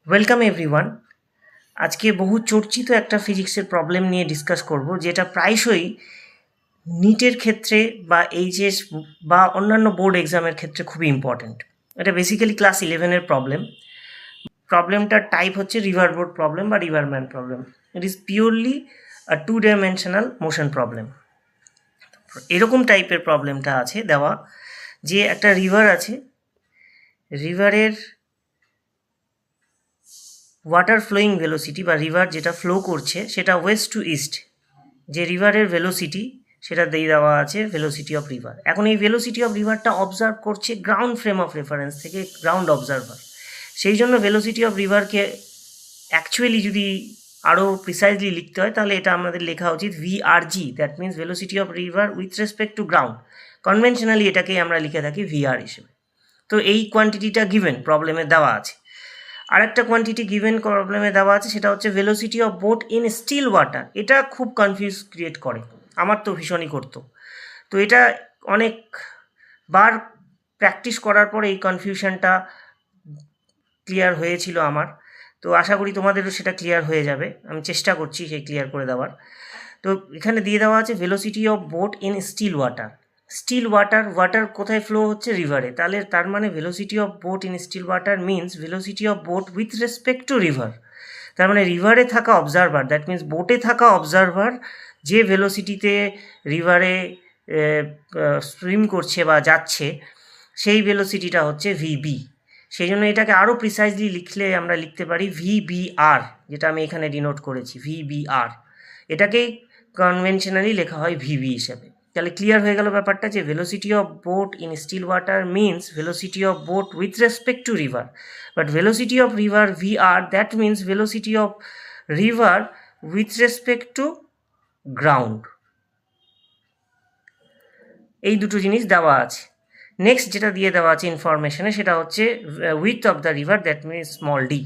Welcome everyone. আজকে বহু চর্চিত একটা ফিজিক্সের প্রবলেম নিয়ে ডিসকাস করব, যেটা প্রায়শই নিটের ক্ষেত্রে বা এইচএস বা অন্যান্য বোর্ড এক্সামের ক্ষেত্রে খুবই ইম্পর্ট্যান্ট। এটা বেসিক্যালি ক্লাস 11-এর প্রবলেম। প্রবলেমটার টাইপ হচ্ছে রিভার বোর্ড প্রবলেম বা riverman problem. It is purely a 2 dimensional motion problem. এরকম টাইপের প্রবলেমটা আছে দেওয়া যে একটা রিভার আছে, রিভারের ওয়াটার ফ্লোয়িং ভেলোসিটি বা রিভার যেটা ফ্লো করছে সেটা ওয়েস্ট টু ইস্ট, যে রিভারের ভেলোসিটি সেটা দিয়ে দেওয়া আছে ভেলোসিটি অফ রিভার। এখন এই ভেলোসিটি অফ রিভারটা অবজার্ভ করছে গ্রাউন্ড ফ্রেম অফ রেফারেন্স থেকে, গ্রাউন্ড অবজারভার। সেই জন্য ভেলোসিটি অফ রিভারকে অ্যাকচুয়ালি যদি আরও প্রিসাইজলি লিখতে হয় তাহলে এটা আমাদের লেখা উচিত VRG, that means velocity of river with respect to ground. Conventionally এটাকেই আমরা লিখে থাকি ভিআর হিসেবে। তো এই কোয়ান্টিটিটা গিভেন প্রবলেমে দেওয়া আছে। আরেকটা কোয়ান্টিটি গিভেন প্রবলেমে দেওয়া আছে, সেটা হচ্ছে velocity of boat in still water. এটা খুব কনফিউজ ক্রিয়েট করে, আমার তো ভীষণই করতো। তো এটা অনেকবার প্র্যাকটিস করার পরে এই কনফিউশনটা ক্লিয়ার হয়েছিল আমার। তো আশা করি তোমাদেরও সেটা ক্লিয়ার হয়ে যাবে, আমি চেষ্টা করছি সেই ক্লিয়ার করে দেওয়ার। তো এখানে দিয়ে দেওয়া আছে velocity of boat in still water. Still water, water কোথায় ফ্লো হচ্ছে? রিভারে। তাহলে তার মানে velocity of boat in still water means velocity of boat with respect to river. তার মানে রিভারে থাকা অবজারভার, দ্যাট মিনস বোটে থাকা অবজারভার যে ভেলোসিটিতে রিভারে সুইম করছে বা যাচ্ছে, সেই ভেলোসিটিটা হচ্ছে ভিবি। সেই জন্য এটাকে আরও প্রিসাইজলি লিখলে আমরা লিখতে পারি ভিবিআর, যেটা আমি এখানে ডিনোট করেছি ভিবিআর। এটাকেই কনভেনশনালি লেখা হয় ভিবি হিসাবে। তাহলে ক্লিয়ার হয়ে গেল ব্যাপারটা, যে velocity of boat in still water means velocity of boat with respect to river, but velocity of river VR, that means velocity of river with respect to ground. এই দুটো জিনিস দেওয়া আছে। নেক্সট যেটা দিয়ে দেওয়া আছে ইনফরমেশনে, সেটা হচ্ছে with of the river, that means small D.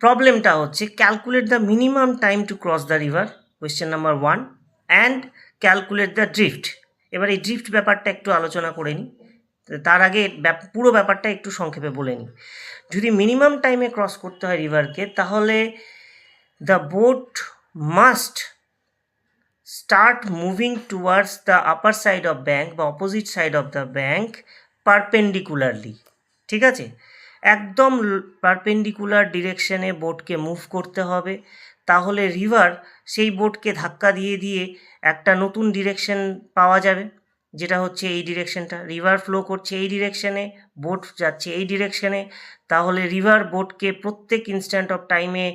প্রবলেমটা হচ্ছে calculate the minimum time to cross the river, question number 1, and calculate the drift. এবার এই ড্রিফট ব্যাপারটা একটু আলোচনা করে নিই। তার আগে পুরো ব্যাপারটা একটু সংক্ষেপে বলে নিই। যদি মিনিমাম টাইমে ক্রস করতে হয় রিভারকে, তাহলে the boat must start moving towards the upper side of bank বা opposite side of the bank perpendicularly। ঠিক আছে, একদম পারপেন্ডিকুলার ডিরেকশনে বোটকে মুভ করতে হবে। তাহলে রিভার সেই বোটকে ধাক্কা দিয়ে দিয়ে একটা নতুন ডিরেকশন পাওয়া যাবে, যেটা হচ্ছে এই ডিরেকশনটা। রিভার ফ্লো করছে এই ডিরেকশনে, বোট যাচ্ছে এই ডিরেকশনে। তাহলে রিভার বোটকে প্রত্যেক ইনস্ট্যান্ট অফ টাইমে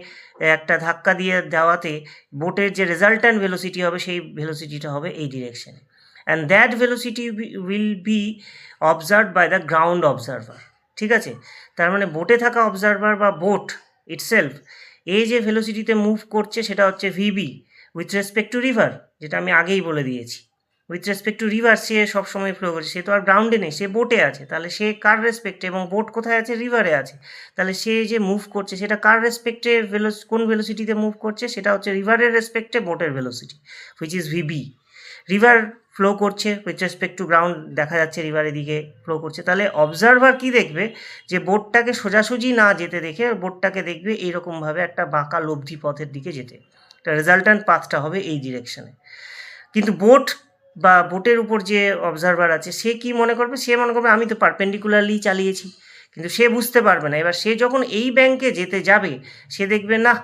একটা ধাক্কা দিয়ে দেওয়াতে বোটের যে রেজাল্ট্যান্ট ভেলোসিটি হবে সেই ভেলোসিটিটা হবে এই ডিরেকশনে, and that velocity will be observed by the ground observer. ঠিক আছে, তার মানে বোটে থাকা অবজারভার বা বোট ইটসেলফ এই যে ভেলোসিটিতে মুভ করছে সেটা হচ্ছে VB with respect to river, যেটা আমি আগেই বলে দিয়েছি। উইথ রেসপেক্ট টু রিভার সে সবসময় ফ্লো করছে, সে তো আর গ্রাউন্ডে নেই, সে বোটে আছে। তাহলে সে কার রেসপেক্টে, এবং বোট কোথায় আছে? রিভারে আছে। তাহলে সে যে মুভ করছে সেটা কার রেসপেক্টে, কোন ভেলোসিটিতে মুভ করছে? সেটা হচ্ছে রিভারের রেসপেক্টে বোটের velocity, which is VB. River flow করছে উইথ রেসপেক্ট টু গ্রাউন্ড, দেখা যাচ্ছে রিভারের দিকে ফ্লো করছে। তাহলে অবজারভার কি দেখবে? যে বোটটাকে সোজাসুজি না যেতে দেখে বোটটাকে দেখবে এইরকমভাবে একটা বাঁকা লব্ধি পথের দিকে যেতে। এটা রেজাল্ট্যান্ট পাথটা হবে এই ডিরেকশনে। কিন্তু বোট বা বোটের উপর যে অবজারভার আছে সে কি মনে করবে? সে মনে করবে আমি তো পারপেন্ডিকুলারলি চালিয়েছি, কিন্তু সে বুঝতে পারবে না। এবার সে যখন এই ব্যাংকে যেতে যাবে, সে দেখবে না,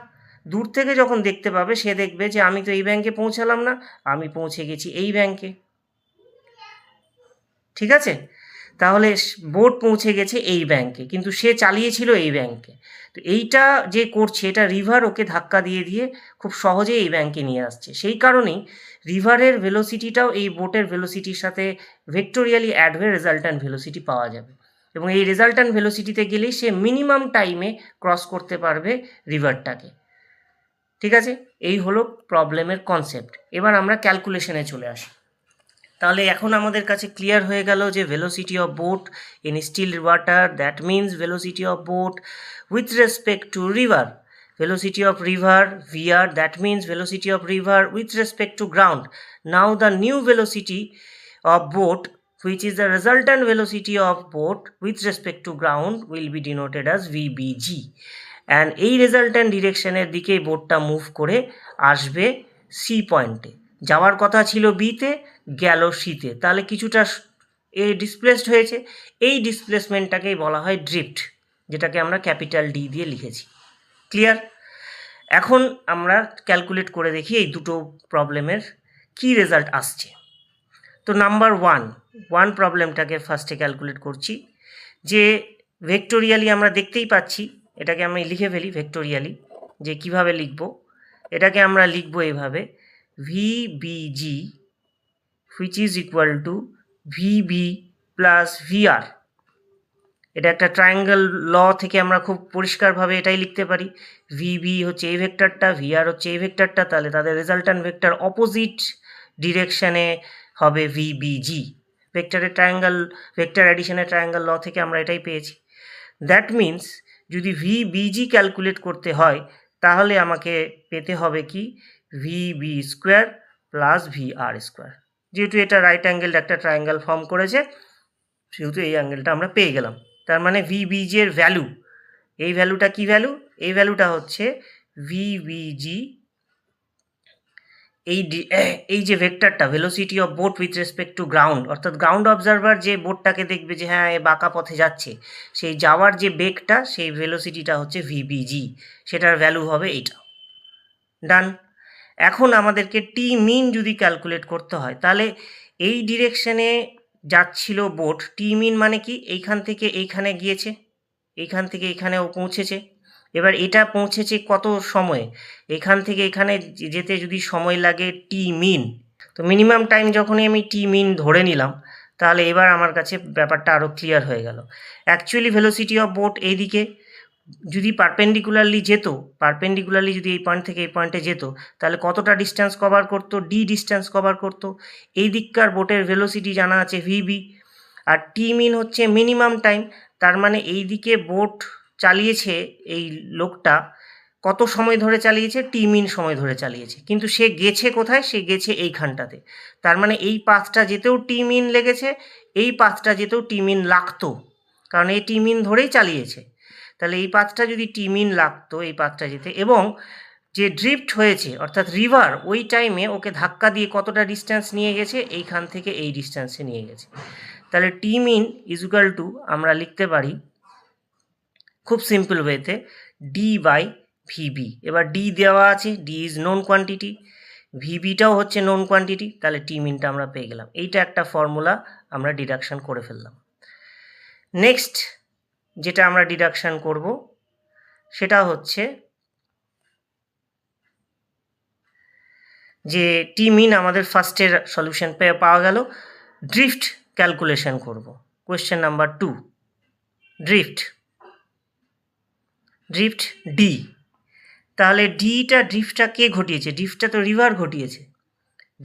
দূর থেকে যখন দেখতে পাবে সে দেখবে যে আমি তো এই ব্যাংকে পৌঁছালাম না, আমি পৌঁছে গেছি এই ব্যাংকে। ঠিক আছে, তাহলে বোট পৌঁছে গেছে এই ব্যাংকে, কিন্তু সে চালিয়েছিল এই ব্যাংকে। তো এইটা যে করছে, এটা রিভার ওকে ধাক্কা দিয়ে দিয়ে খুব সহজে এই ব্যাংকে নিয়ে আসছে। সেই কারণেই রিভারের ভেলোসিটিটাও এই বোটের ভেলোসিটির সাথে ভেক্টোরিয়ালি অ্যাড হয়ে রেজাল্ট্যান্ট ভেলোসিটি পাওয়া যাবে, এবং এই রেজাল্ট্যান্ট ভেলোসিটিতে গেলেই সে মিনিমাম টাইমে ক্রস করতে পারবে রিভারটাকে। ঠিক আছে, এই হলো প্রবলেমের কনসেপ্ট। এবার আমরা ক্যালকুলেশনে চলে আসি। তাহলে এখন আমাদের কাছে ক্লিয়ার হয়ে গেল যে velocity of boat in still water, that means velocity of boat with respect to river, velocity of river vr, that means velocity of river with respect to ground. Now the new velocity of boat which is the resultant velocity of boat with respect to ground will be denoted as VBG. and এই resultant ডিরেকশনের দিকেই বোটটা move করে আসবে C পয়েন্টে। যাওয়ার কথা ছিল বিতে, গেল সিতে, তাহলে কিছুটা এ ডিসপ্লেসড হয়েছে। এই ডিসপ্লেসমেন্টটাকেই বলা হয় ড্রিফট, যেটাকে আমরা ক্যাপিটাল ডি দিয়ে লিখেছি। ক্লিয়ার? এখন আমরা ক্যালকুলেট করে দেখি এই দুটো প্রবলেমের কি রেজাল্ট আসছে। তো নাম্বার ওয়ান প্রবলেমটাকে ফার্স্টে ক্যালকুলেট করছি, যে ভেক্টোরিয়ালি আমরা দেখতেই পাচ্ছি, এটাকে আমি লিখে ফেলি ভেক্টোরিয়ালি, যে কিভাবে লিখব। এটাকে আমরা লিখব এইভাবে, VBG which is equal to VB plus VR. এটা একটা ট্রায়াঙ্গেল ল থেকে আমরা খুব পরিষ্কারভাবে এটাই লিখতে পারি। ভিবি হচ্ছে এই ভেক্টরটা, ভিআর হচ্ছে এই ভেক্টরটা, তাহলে তাদের রেজাল্ট্যান্ট ভেক্টর অপোজিট ডিরেকশনে হবে ভিবিজি। ভেক্টরের ট্রায়াঙ্গেল, ভেক্টর অ্যাডিশনের ট্রায়াঙ্গেল ল থেকে আমরা এটাই পেয়েছি। দ্যাট মিন্স যদি ভিবিজি ক্যালকুলেট করতে হয় তাহলে আমাকে পেতে হবে কি, VB square plus VR square. যেহেতু এটা রাইট অ্যাঙ্গেল একটা ট্রায়াঙ্গেল ফর্ম করেছে, সেহেতু এই অ্যাঙ্গেলটা আমরা পেয়ে গেলাম। তার মানে ভিবিজি এর ভ্যালু, এই ভ্যালুটা কি ভ্যালু, এই ভ্যালুটা হচ্ছে ভিবিজি, এই যে ভেক্টরটা velocity of boat with respect to ground, অর্থাৎ গ্রাউন্ড অবজারভার যে বোটটাকে দেখবে যে হ্যাঁ এ বাঁকা পথে যাচ্ছে, সেই যাওয়ার যে বেগটা, সেই ভেলোসিটিটা হচ্ছে ভিবিজি, সেটার ভ্যালু হবে এইটা। ডান। এখন আমাদেরকে টি মিন যদি ক্যালকুলেট করতে হয়, তাহলে এই ডিরেকশনে যাচ্ছিল বোট, টি মিন মানে কি, এইখান থেকে এইখানে গিয়েছে, এইখান থেকে এখানেও পৌঁছেছে। এবার এটা পৌঁছেছে কত সময়ে, এখান থেকে এখানে যেতে যদি সময় লাগে টি মিন, তো মিনিমাম টাইম যখনই আমি টি মিন ধরে নিলাম, তাহলে এবার আমার কাছে ব্যাপারটা আরও ক্লিয়ার হয়ে গেল। অ্যাকচুয়ালি ভেলোসিটি অফ বোট এইদিকে যদি পারপেন্ডিকুলারলি যেত, পারপেন্ডিকুলারলি যদি এই পয়েন্ট থেকে এই পয়েন্টে যেত, তাহলে কতটা ডিস্টেন্স কভার করতো, ডি ডিস্টেন্স কভার করতো। এই দিককার বোটের ভেলোসিটি জানা আছে ভিবি, আর টি মিন হচ্ছে মিনিমাম টাইম। তার মানে এই দিকে বোট চালিয়েছে এই লোকটা, কত সময় ধরে চালিয়েছে, টি মিন সময় ধরে চালিয়েছে, কিন্তু সে গেছে কোথায়, সে গেছে এইখানটাতে। তার মানে এই পাথটা যেতেও টি মিন লেগেছে, এই পাথটা যেতেও টি মিন লাগতো, কারণ এই টি মিন ধরেই চালিয়েছে। তাহলে এই পাথটা যদি টি মিন লাগতো এই পাথটা যেতে, এবং যে ড্রিফট হয়েছে অর্থাৎ রিভার ওই টাইমে ওকে ধাক্কা দিয়ে কতটা ডিস্টেন্স নিয়ে গেছে, এইখান থেকে এই ডিস্টেন্সে নিয়ে গেছে। তাহলে টি মিন ইজ ইকুয়াল টু আমরা লিখতে পারি খুব সিম্পল ওয়েতে ডি বাই ভিবি। এবার ডি দেওয়া আছে, ডি ইজ নোন কোয়ান্টিটি, ভিবিটাও হচ্ছে নোন কোয়ান্টিটি, তাহলে টি মিনটা আমরা পেয়ে গেলাম। এইটা একটা ফর্মুলা আমরা ডিডাকশন করে ফেললাম। নেক্সট যেটা আমরা ডিডাকশন করব সেটা হচ্ছে যে টি মিন আমাদের ফার্স্টের সলিউশন পাওয়া গেল। ড্রিফট ক্যালকুলেশন করব। Question number 2, drift D. তাহলে ড্রিফটটা কে ঘটিয়েছে, ড্রিফটটা তো রিভার ঘটিয়েছে,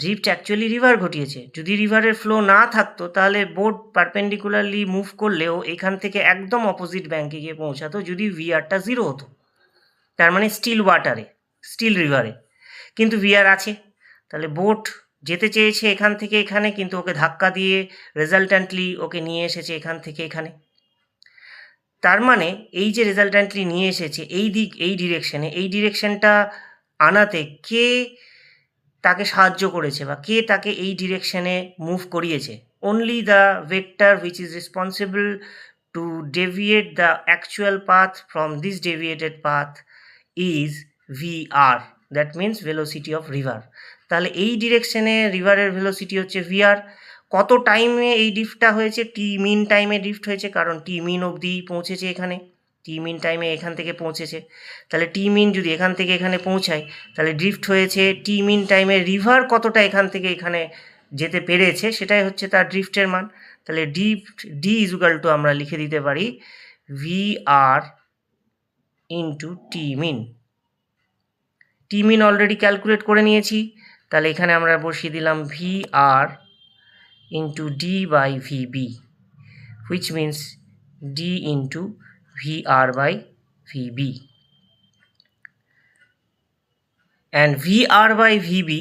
ড্রিফট অ্যাকচুয়ালি রিভার ঘটিয়েছে। যদি রিভারের ফ্লো না থাকতো তাহলে বোট পারপেন্ডিকুলারলি মুভ করলেও এখান থেকে একদম অপোজিট ব্যাঙ্কে গিয়ে পৌঁছাতো যদি ভিআরটা 0 হতো। তার মানে স্টিল ওয়াটারে, স্টিল রিভারে, কিন্তু ভিআর আছে। তাহলে বোট যেতে চেয়েছে এখান থেকে এখানে, কিন্তু ওকে ধাক্কা দিয়ে রেজাল্ট্যান্টলি ওকে নিয়ে এসেছে এখান থেকে এখানে। তার মানে এই যে রেজাল্ট্যান্টলি নিয়ে এসেছে এই দিক, এই ডিরেকশনে, এই ডিরেকশনটা আনাতে কে তাকে সাহায্য করেছে বা কে তাকে এই ডিরেকশনে মুভ করিয়েছে? Only the vector which is responsible to deviate the actual path from this deviated path is VR, that means velocity of river. তাহলে এই ডিরেকশনে রিভারের ভেলোসিটি হচ্ছে ভিআর। কত টাইমে এই ড্রিফটটা হয়েছে, টি মিন টাইমে ড্রিফট হয়েছে, কারণ টি মিন অবধি পৌঁছেছে এখানে, টি মিন টাইমে এখান থেকে পৌঁছেছে। তাহলে টি মিন যদি এখান থেকে এখানে পৌঁছায় তাহলে ড্রিফট হয়েছে টি মিন টাইমে, রিভার কতটা এখান থেকে এখানে যেতে পেরেছে সেটাই হচ্ছে তার ড্রিফটের মান। তাহলে ডি ইজ ইকুয়াল টু আমরা লিখে দিতে পারি ভিআর ইন্টু টি মিন। টি মিন অলরেডি ক্যালকুলেট করে নিয়েছি, তাহলে এখানে আমরা বসিয়ে দিলাম VR into d by vb, which means d into vr by vb, and vr by vb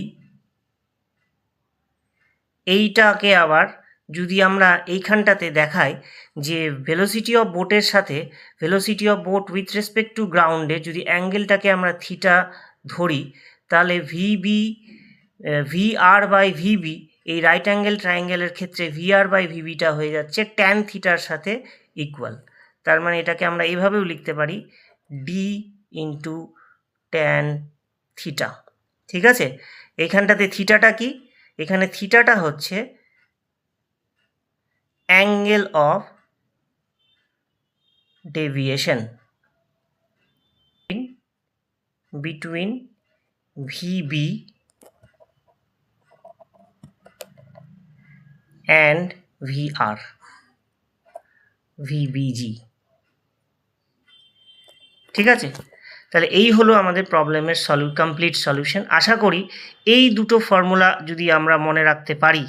এইটাকে আবার যদি আমরা এইখানটাতে দেখাই যে ভেলোসিটি অফ বোটের সাথে velocity of boat with respect two গ্রাউন্ডে যদি অ্যাঙ্গেলটাকে আমরা থিটা ধরি, তাহলে ভিআর বাই ভিবি, এই রাইট অ্যাঙ্গেল ট্রায়াঙ্গেলের ক্ষেত্রে ভিআর বাই ভিবিটা হয়ে যাচ্ছে ট্যান থিটার সাথে ইকুয়াল। তার মানে এটাকে আমরা এইভাবেও লিখতে পারি ডি ইন্টু ট্যান থিটা। ঠিক আছে, এইখানটাতে থিটাটা কি? এখানে থিটাটা হচ্ছে angle of deviation between VB and VR, VBG। ঠিক আছে, তাহলে এই হলো আমাদের প্রবলেমের কমপ্লিট সলিউশন। আশা করি এই দুটো ফর্মুলা যদি আমরা মনে রাখতে পারি,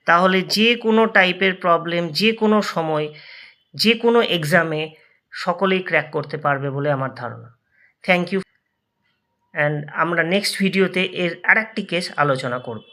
তাহলে যে কোনো টাইপের প্রবলেম যে কোনো সময় যে কোনো এক্সামে সকলেই ক্র্যাক করতে পারবে বলে আমার ধারণা। Thank you. অ্যান্ড আমরা নেক্সট ভিডিওতে এর আরেকটি কেস আলোচনা করব।